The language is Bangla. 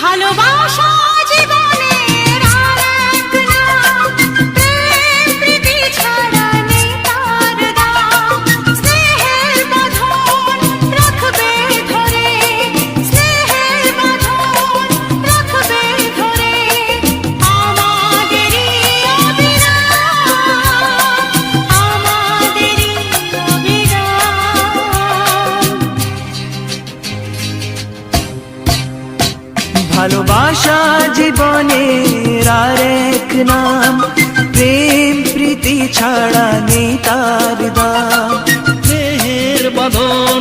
ভালোবাসা জীবনের আর এক নাম, প্রেম প্রীতি ছাড়া নেই তার দাম। স্নেহের বাঁধন রাখবে ধরে, স্নেহের বাঁধন রাখবে ধরে, আমাদেরই অবিরাম, আমাদেরই অবিরাম। ভালোবাসা জীবনের আর এক নাম, প্রেম প্রীতি ছাড়া নেই তার দাম। স্নেহের বাঁধন